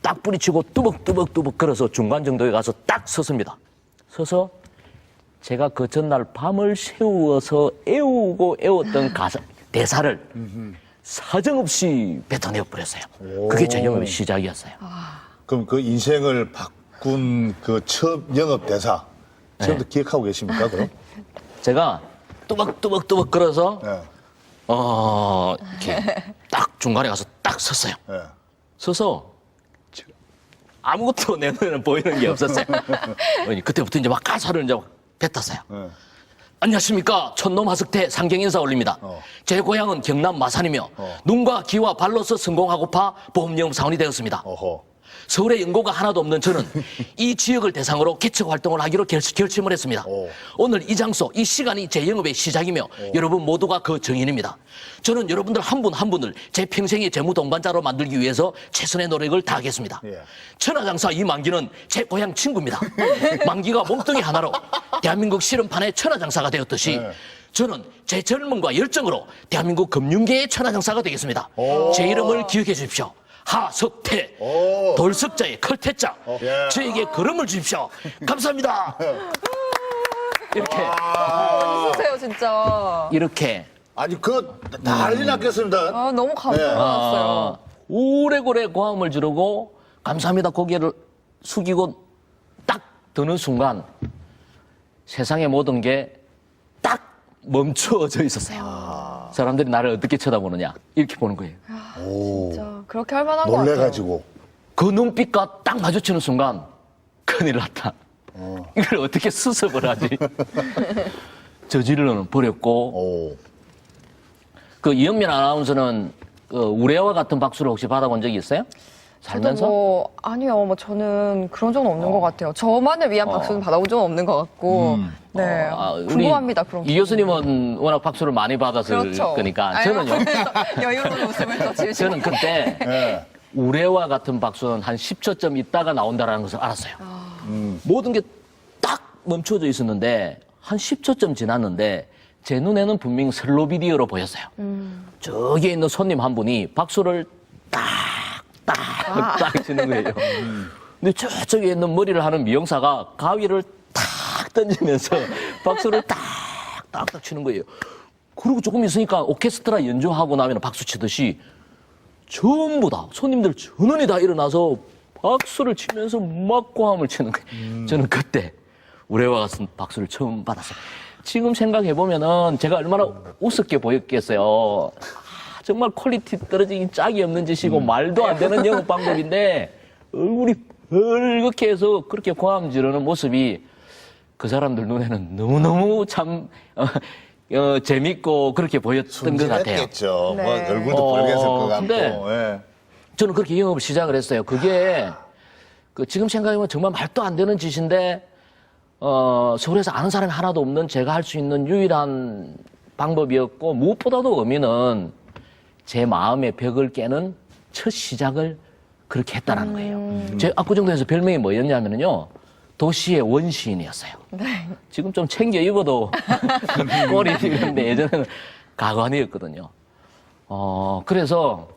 딱 뿌리치고 뚜벅뚜벅 걸어서 중간 정도에 가서 딱 섰습니다. 서서 제가 그 전날 밤을 새워서 애웠던 대사를 사정없이 뱉어내어 버렸어요. 그게 제 영업의 시작이었어요. 그럼 그 인생을 바꾼 그 첫 영업 대사 지금도 기억하고 계십니까? 그럼? 제가 뚜벅뚜벅 걸어서 예. 이렇게 딱 중간에 가서 딱 섰어요. 예. 서서 아무것도 내 눈에는 보이는 게 없었어요. 그때부터 이제 막 가사를 이제 뱉었어요. 예. 안녕하십니까. 촌놈 하석태 상경 인사 올립니다. 제 고향은 경남 마산이며 눈과 귀와 발로서 성공하고파 보험영업 사원이 되었습니다. 어허. 서울에 연고가 하나도 없는 저는 이 지역을 대상으로 개척 활동을 하기로 결심을 했습니다. 오늘 이 장소, 이 시간이 제 영업의 시작이며 여러분 모두가 그 증인입니다. 저는 여러분들 한 분 한 분을 제 평생의 재무 동반자로 만들기 위해서 최선의 노력을 다하겠습니다. 예. 천하장사 이만기는 제 고향 친구입니다. 만기가 몸뚱이 하나로 대한민국 실험판의 천하장사가 되었듯이 저는 제 젊음과 열정으로 대한민국 금융계의 천하장사가 되겠습니다. 제 이름을 기억해 주십시오. 하석태, 돌석자의 클태자, 저에게 걸음을 주십시오. 감사합니다. 이렇게 웃으세요 진짜. 이렇게 아니 그 난리 났겠습니다. 너무 감동받았어요. 오래오래 고함을 지르고 감사합니다 고개를 숙이고 드는 순간 세상의 모든 게 딱 멈춰져 있었어요. 사람들이 나를 어떻게 쳐다보느냐 이렇게 보는 거예요. 진짜 그렇게 할 만한 것 같아요. 놀래가지고. 그 눈빛과 딱 마주치는 순간 큰일 났다. 이걸 어떻게 수습을 하지? 저질러는 버렸고 오. 그 이현민 아나운서는 그 우레와 같은 박수를 혹시 받아본 적이 있어요? 살면서? 저도 아니요, 저는 그런 적은 없는 것 같아요. 저만을 위한 박수는 받아본 적은 없는 것 같고, 네, 우리 궁금합니다. 그런 이 교수님은 워낙 박수를 많이 받았을 그렇죠. 거니까 저는요. 여유로운 웃음을 또 지으시고. 저는 그때 예. 우레와 같은 박수는 한 10초쯤 있다가 나온다라는 것을 알았어요. 모든 게 딱 멈춰져 있었는데 한 10초쯤 지났는데 제 눈에는 분명 슬로 비디오로 보였어요. 저기에 있는 손님 한 분이 박수를 딱 치는 거예요. 근데 저쪽에 있는 머리를 하는 미용사가 가위를 탁 던지면서 박수를 딱딱딱 치는 거예요. 그리고 조금 있으니까 오케스트라 연주하고 나면 박수 치듯이 전부 다 손님들 전원이 다 일어나서 박수를 치면서 막 고함을 치는 거예요. 저는 그때 우레와 같은 박수를 처음 받았어요. 지금 생각해 보면은 제가 얼마나 우습게 보였겠어요. 정말 퀄리티 떨어지기 짝이 없는 짓이고 말도 안 되는 영업 방법인데 얼굴이 벌겋게 해서 그렇게 고함 지르는 모습이 그 사람들 눈에는 너무너무 참 재밌고 그렇게 보였던 것 같아요. 순진했겠죠. 네. 뭐 얼굴도 빨개질 것 같고. 근데 예. 저는 그렇게 영업을 시작을 했어요. 그게 그 지금 생각해보면 정말 말도 안 되는 짓인데 서울에서 아는 사람이 하나도 없는 제가 할 수 있는 유일한 방법이었고 무엇보다도 의미는 제 마음의 벽을 깨는 첫 시작을 그렇게 했다는 거예요. 제 압구정동에서 별명이 뭐였냐면요. 도시의 원시인이었어요. 지금 좀 챙겨 입어도 꼴이 이런데 예전에는 가관이었거든요. 그래서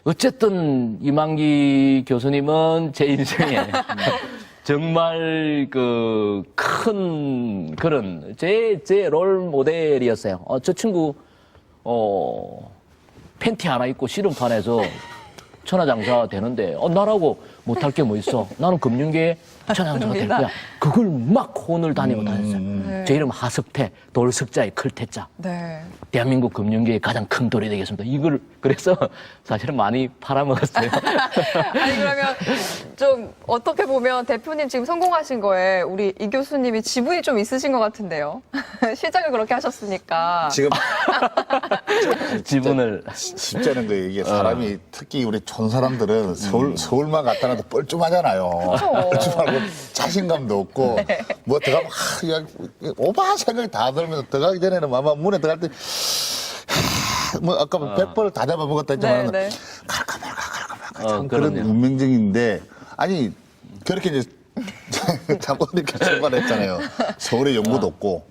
어쨌든 이만기 교수님은 제 인생에 정말 그 큰 그런 제 롤 모델이었어요. 저 친구 팬티 하나 입고 씨름판에서 천하장사 되는데 나라고 못할 게 뭐 있어? 나는 금융계에 천하장사가 될 거야. 그걸 막 혼을 다니고 다녔어요. 제 이름 하석태, 돌석자의 클태자. 네. 대한민국 금융계의 가장 큰 돌이 되겠습니다. 이걸 그래서 사실은 많이 팔아먹었어요. 아니 그러면 좀 어떻게 보면 대표님 지금 성공하신 거에 우리 이 교수님이 지분이 좀 있으신 것 같은데요. 시작을 그렇게 하셨으니까. 지금 지분을 쉽지 않은 거예요. 이게 사람이 특히 우리 촌 사람들은 서울만 갖다 놔도 뻘쭘하잖아요. 뻘쭘하고 자신감도 없고 뭐 들어가면 오바 생각이 다 들면서 들어가기 전에는 아마 문에 들어갈 때 뭐 아까 100번을 다 잡아먹었다 했지만 네. 갈까 말까 참 그럼요. 그런 운명적인데 아니 그렇게 이제 자꾸 이렇게 출발했잖아요. 서울에 연구도 없고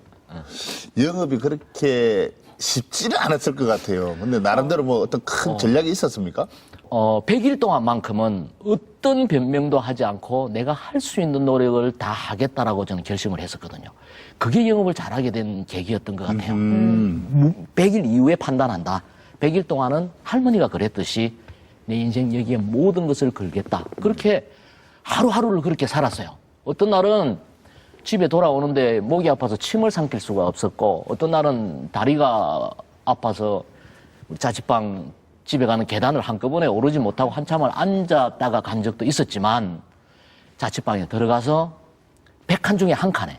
영업이 그렇게 쉽지는 않았을 것 같아요. 근데 나름대로 뭐 어떤 큰 전략이 있었습니까? 100일 동안만큼은 어떤 변명도 하지 않고 내가 할 수 있는 노력을 다 하겠다라고 저는 결심을 했었거든요. 그게 영업을 잘하게 된 계기였던 것 같아요. 100일 이후에 판단한다. 100일 동안은 할머니가 그랬듯이 내 인생 여기에 모든 것을 걸겠다. 그렇게 하루하루를 그렇게 살았어요. 어떤 날은 집에 돌아오는데 목이 아파서 침을 삼킬 수가 없었고 어떤 날은 다리가 아파서 자취방 집에 가는 계단을 한꺼번에 오르지 못하고 한참을 앉았다가 간 적도 있었지만 자취방에 들어가서 100칸 중에 한 칸에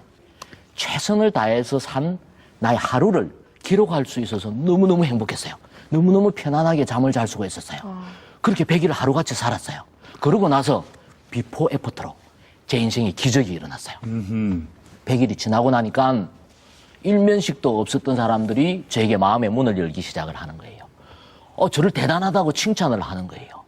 최선을 다해서 산 나의 하루를 기록할 수 있어서 너무너무 행복했어요. 너무너무 편안하게 잠을 잘 수가 있었어요. 그렇게 100일을 하루같이 살았어요. 그러고 나서 비포 애프터로 제 인생에 기적이 일어났어요. 100일이 지나고 나니까 일면식도 없었던 사람들이 저에게 마음의 문을 열기 시작을 하는 거예요. 저를 대단하다고 칭찬을 하는 거예요.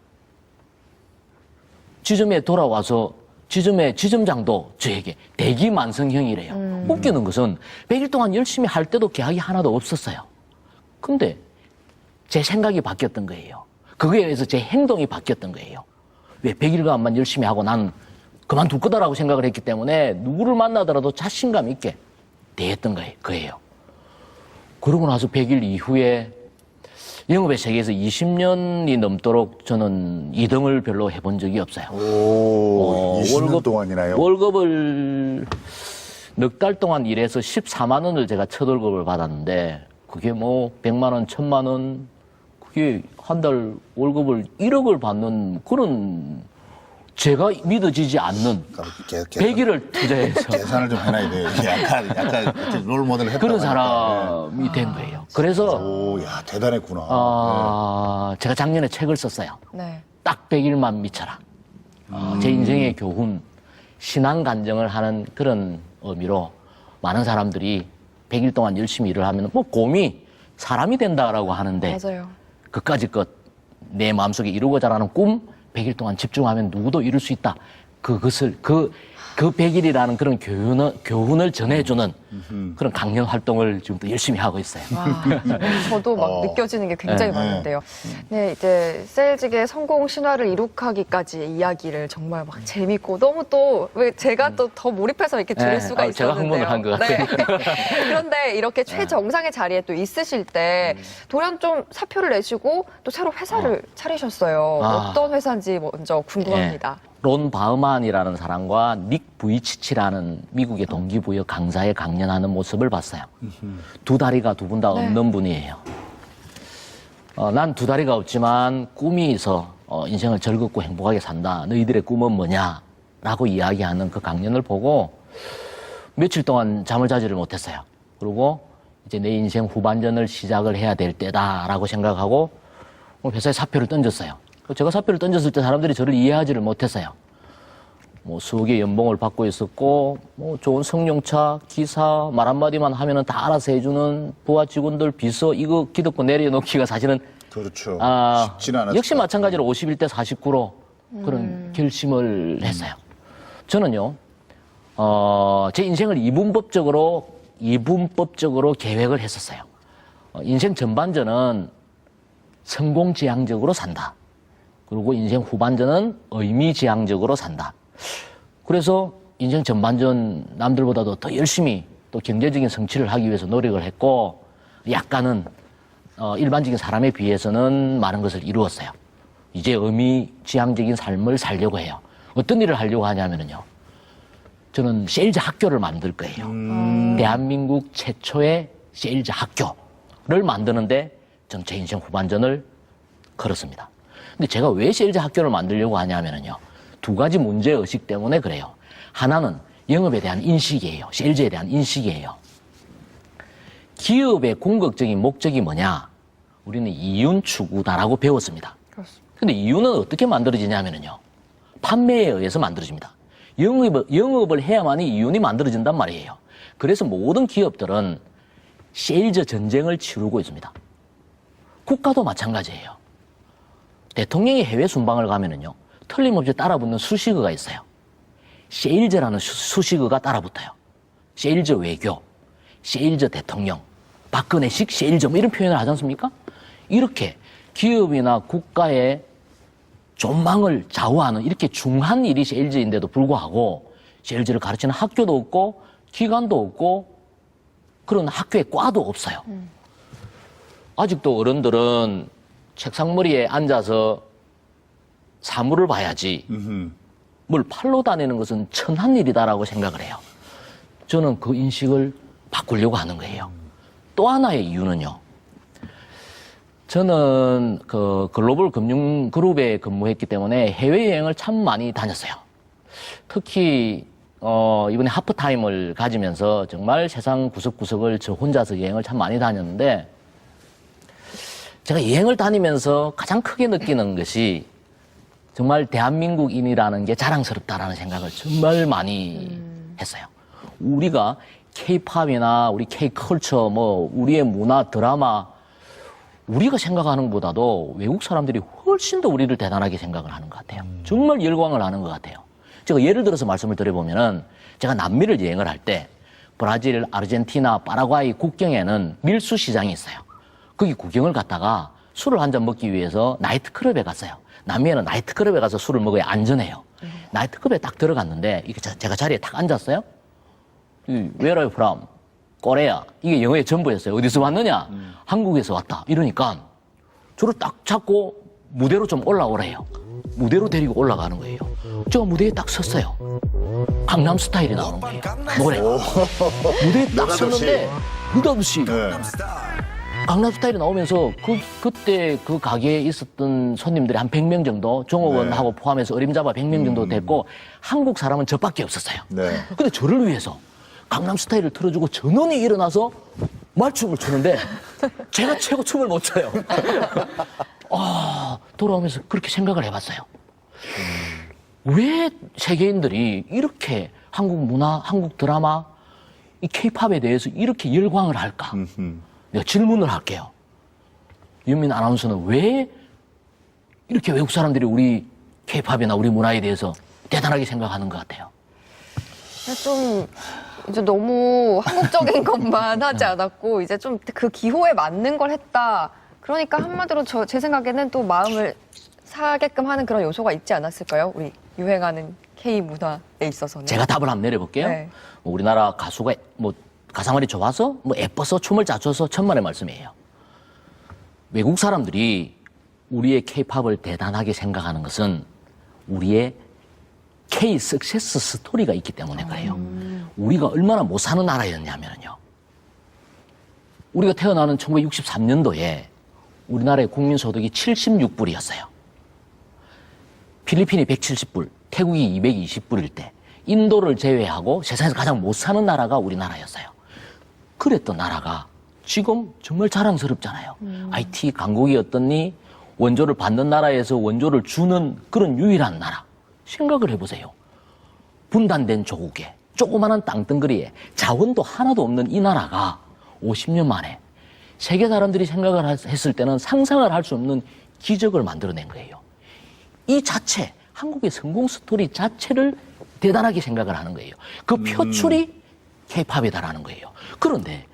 지점에 돌아와서 지점의 지점장도 저에게 대기만성형이래요. 웃기는 것은 100일 동안 열심히 할 때도 계약이 하나도 없었어요. 근데 제 생각이 바뀌었던 거예요. 그거에 의해서 제 행동이 바뀌었던 거예요. 왜 100일간만 열심히 하고 난 그만둘 거다라고 생각을 했기 때문에 누구를 만나더라도 자신감 있게 대했던 거예요. 그러고 나서 100일 이후에 영업의 세계에서 20년이 넘도록 저는 2등을 별로 해본 적이 없어요. 오, 20년 동안이나요? 월급을 넉 달 동안 일해서 14만 원을 제가 첫 월급을 받았는데 그게 뭐 100만 원, 1000만 원 그게 한 달 월급을 1억을 받는 그런 제가 믿어지지 않는 그러니까 100일을 투자해서 계산을 좀 해놔야 돼요. 이게 약간 롤 모델을 했다. 그런 사람이 된 거예요. 그래서 오, 야, 대단했구나. 제가 작년에 책을 썼어요. 네. 딱 100일만 미쳐라. 제 인생의 교훈, 신앙 간증을 하는 그런 의미로 많은 사람들이 100일 동안 열심히 일을 하면 뭐 곰이 사람이 된다라고 하는데 맞아요. 그까지 내 마음속에 이루고자 하는 꿈 100일 동안 집중하면 누구도 이룰 수 있다. 그것을 그 100일이라는 그런 교훈을 전해주는 그런 강연 활동을 지금도 열심히 하고 있어요. 와, 저도 막 느껴지는 게 굉장히 네. 많은데요. 네, 이제 세일즈의 성공 신화를 이룩하기까지의 이야기를 정말 막 재밌고 너무 또 왜 제가 또 더 몰입해서 이렇게 들을 네, 수가 제가 있었는데요. 흥분을 한 것 같아요. 네. 그런데 이렇게 최정상의 자리에 또 있으실 때 돌연 좀 사표를 내시고 또 새로 회사를 차리셨어요. 어떤 회사인지 먼저 궁금합니다. 론 바흐만이라는 사람과 닉 부이치치라는 미국의 동기부여 강사에 강연하는 모습을 봤어요. 두 다리가 두 분 다 없는 분이에요. 난 두 다리가 없지만 꿈이 있어 인생을 즐겁고 행복하게 산다. 너희들의 꿈은 뭐냐? 라고 이야기하는 그 강연을 보고 며칠 동안 잠을 자지를 못했어요. 그리고 이제 내 인생 후반전을 시작을 해야 될 때다라고 생각하고 회사에 사표를 던졌어요. 제가 사표를 던졌을 때 사람들이 저를 이해하지를 못했어요. 뭐 수억의 연봉을 받고 있었고, 뭐 좋은 승용차, 기사, 말 한마디만 하면은 다 알아서 해주는 부하 직원들 비서, 이거 기득권 내려놓기가 사실은, 그렇죠. 쉽지는 않았을 역시 것 마찬가지로 51대 49로 그런 결심을 했어요. 저는요, 제 인생을 이분법적으로 계획을 했었어요. 인생 전반전은 성공지향적으로 산다. 그리고 인생 후반전은 의미지향적으로 산다. 그래서 인생 전반전 남들보다도 더 열심히 또 경제적인 성취를 하기 위해서 노력을 했고 약간은 일반적인 사람에 비해서는 많은 것을 이루었어요. 이제 의미지향적인 삶을 살려고 해요. 어떤 일을 하려고 하냐면요. 저는 세일즈 학교를 만들 거예요. 대한민국 최초의 세일즈 학교를 만드는데 저는 제 인생 후반전을 걸었습니다. 근데 제가 왜 세일즈 학교를 만들려고 하냐면요. 두 가지 문제의식 때문에 그래요. 하나는 영업에 대한 인식이에요. 세일즈에 대한 인식이에요. 기업의 궁극적인 목적이 뭐냐? 우리는 이윤 추구다라고 배웠습니다. 그렇습니다. 근데 이윤은 어떻게 만들어지냐면요. 판매에 의해서 만들어집니다. 영업을 해야만이 이윤이 만들어진단 말이에요. 그래서 모든 기업들은 세일즈 전쟁을 치르고 있습니다. 국가도 마찬가지예요. 대통령이 해외 순방을 가면은요, 틀림없이 따라붙는 수식어가 있어요. 세일즈라는 수식어가 따라붙어요. 세일즈 외교, 세일즈 대통령, 박근혜식 세일즈 뭐 이런 표현을 하지 않습니까? 이렇게 기업이나 국가의 존망을 좌우하는 이렇게 중한 일이 세일즈인데도 불구하고 세일즈를 가르치는 학교도 없고 기관도 없고 그런 학교의 과도 없어요. 아직도 어른들은 책상머리에 앉아서 사물을 봐야지 뭘 팔로 다니는 것은 천한 일이다라고 생각을 해요. 저는 그 인식을 바꾸려고 하는 거예요. 또 하나의 이유는요. 저는 그 글로벌 금융 그룹에 근무했기 때문에 해외여행을 참 많이 다녔어요. 특히 이번에 하프타임을 가지면서 정말 세상 구석구석을 저 혼자서 여행을 참 많이 다녔는데 제가 여행을 다니면서 가장 크게 느끼는 것이 정말 대한민국인이라는 게 자랑스럽다라는 생각을 정말 많이 했어요. 우리가 K-팝이나 우리 K-컬처, 뭐 우리의 문화, 드라마 우리가 생각하는 것보다도 외국 사람들이 훨씬 더 우리를 대단하게 생각을 하는 것 같아요. 정말 열광을 하는 것 같아요. 제가 예를 들어서 말씀을 드려보면은 제가 남미를 여행을 할 때 브라질, 아르헨티나, 파라과이 국경에는 밀수 시장이 있어요. 거기 구경을 갔다가 술을 한 잔 먹기 위해서 나이트클럽에 갔어요. 남미에는 나이트클럽에 가서 술을 먹어야 안전해요. 나이트클럽에 딱 들어갔는데 이게 제가 자리에 딱 앉았어요. Where are you from? 코리아. 이게 영어의 전부였어요. 어디서 왔느냐? 한국에서 왔다. 이러니까 저를 딱 잡고 무대로 좀 올라오래요. 무대로 데리고 올라가는 거예요. 제가 무대에 딱 섰어요. 강남 스타일이 나오는 거예요. 노래가. 무대에 딱 섰는데 느닷없이 네. 강남 스타일이 나오면서 그때 그 가게에 있었던 손님들이 한 100명 정도, 종업원하고 포함해서 어림잡아 100명 정도 됐고 한국 사람은 저밖에 없었어요. 네. 근데 저를 위해서 강남 스타일을 틀어주고 전원이 일어나서 말춤을 추는데 제가 최고 춤을 못 춰요. 돌아오면서 그렇게 생각을 해봤어요. 왜 세계인들이 이렇게 한국 문화, 한국 드라마, 이 케이팝에 대해서 이렇게 열광을 할까? 내가 질문을 할게요. 윤민 아나운서는 왜 이렇게 외국 사람들이 우리 케이팝이나 우리 문화에 대해서 대단하게 생각하는 것 같아요? 좀 이제 너무 한국적인 것만 하지 않았고 이제 좀 그 기호에 맞는 걸 했다. 그러니까 한마디로 제 생각에는 또 마음을 사게끔 하는 그런 요소가 있지 않았을까요? 우리 유행하는 K 문화에 있어서는. 제가 답을 한번 내려볼게요. 네. 우리나라 가수가 가상활이 좋아서 예뻐서 춤을 잘 춰서 천만의 말씀이에요. 외국 사람들이 우리의 케이팝을 대단하게 생각하는 것은 우리의 K 석세스 스토리가 있기 때문에 그래요. 우리가 얼마나 못 사는 나라였냐면요. 우리가 태어나는 1963년도에 우리나라의 국민소득이 76불이었어요. 필리핀이 170불, 태국이 220불일 때 인도를 제외하고 세상에서 가장 못 사는 나라가 우리나라였어요. 그랬던 나라가 지금 정말 자랑스럽잖아요. IT 강국이었더니 원조를 받는 나라에서 원조를 주는 그런 유일한 나라. 생각을 해보세요. 분단된 조국에 조그마한 땅덩어리에 자원도 하나도 없는 이 나라가 50년 만에 세계 사람들이 생각을 했을 때는 상상을 할 수 없는 기적을 만들어낸 거예요. 이 자체, 한국의 성공 스토리 자체를 대단하게 생각을 하는 거예요. 그 표출이 케이팝이다라는 거예요. 그런데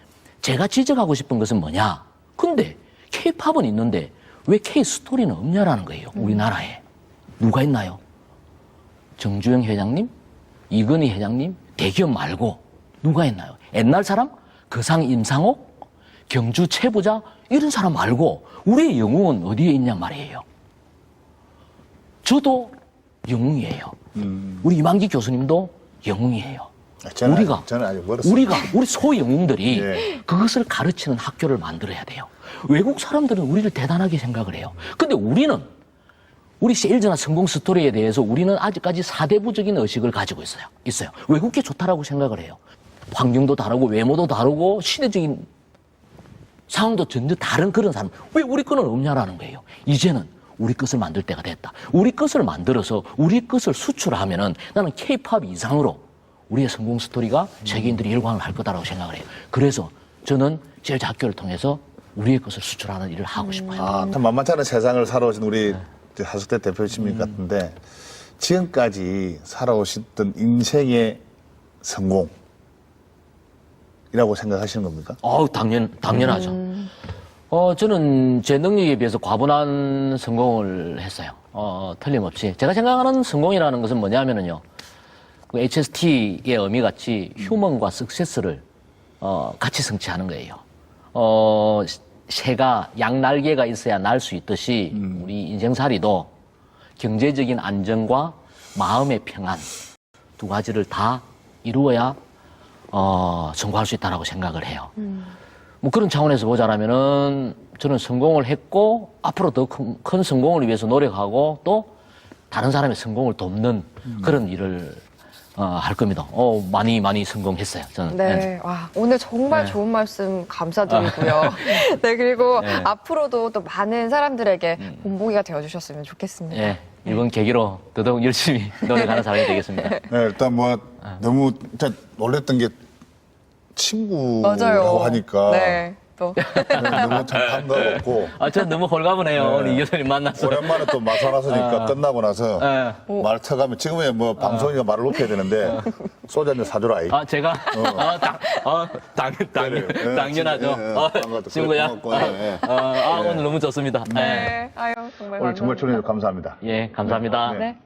제가 지적하고 싶은 것은 뭐냐? 근데 케이팝은 있는데 왜 K-스토리는 없냐라는 거예요. 우리나라에. 누가 있나요? 정주영 회장님? 이건희 회장님? 대기업 말고 누가 있나요? 옛날 사람? 거상 임상옥? 경주 최부자? 이런 사람 말고 우리의 영웅은 어디에 있냐 말이에요. 저도 영웅이에요. 우리 이만기 교수님도 영웅이에요. 저는 아직 멀었어요. 우리 소영웅들이 예. 그것을 가르치는 학교를 만들어야 돼요. 외국 사람들은 우리를 대단하게 생각을 해요. 근데 우리 세일즈나 성공 스토리에 대해서 우리는 아직까지 사대부적인 의식을 가지고 있어요. 외국 게 좋다라고 생각을 해요. 환경도 다르고 외모도 다르고 시대적인 상황도 전혀 다른 그런 사람. 왜 우리 거는 없냐라는 거예요. 이제는 우리 것을 만들 때가 됐다. 우리 것을 만들어서 우리 것을 수출하면은 나는 K-팝 이상으로 우리의 성공 스토리가 세계인들이 열광을 할 거다라고 생각을 해요. 그래서 저는 세일즈 학교를 통해서 우리의 것을 수출하는 일을 하고 싶어요. 참 만만치 않은 세상을 살아오신 우리 하석대 대표님 같은데 지금까지 살아오셨던 인생의 성공이라고 생각하시는 겁니까? 당연하죠. 저는 제 능력에 비해서 과분한 성공을 했어요. 틀림없이. 제가 생각하는 성공이라는 것은 뭐냐면요. 그 HST의 의미 같이 휴먼과 석세스를 같이 성취하는 거예요. 새가 양날개가 있어야 날 수 있듯이 우리 인생살이도 경제적인 안정과 마음의 평안 두 가지를 다 이루어야 성공할 수 있다라고 생각을 해요. 뭐 그런 차원에서 보자라면은 저는 성공을 했고 앞으로 더 큰 성공을 위해서 노력하고 또 다른 사람의 성공을 돕는 그런 일을 할 겁니다. 많이 성공했어요, 저는. 네. 와, 오늘 정말 좋은 말씀 감사드리고요. 네, 그리고 앞으로도 또 많은 사람들에게 본보기가 되어주셨으면 좋겠습니다. 예, 이번 계기로 더더욱 열심히 노력하는 사람이 되겠습니다. 네, 일단 너무 진짜 놀랬던 게 친구라고 맞아요. 하니까 네. 또. 너무 참 반가웠고 전 너무 홀가분해요. 오늘 이 교수님 만나서. 오랜만에 또 마산와서니까 끝나고 나서 말 터가면 지금은 방송이가 말을 높여야 되는데 소주 한잔 사주라. 제가? 당연하죠. 반갑다. 친구야. 고맙고, 네. 오늘 너무 좋습니다. 네. 아유, 정말 오늘 정말 감사합니다. 출연해주셔서 감사합니다. 예, 감사합니다. 네.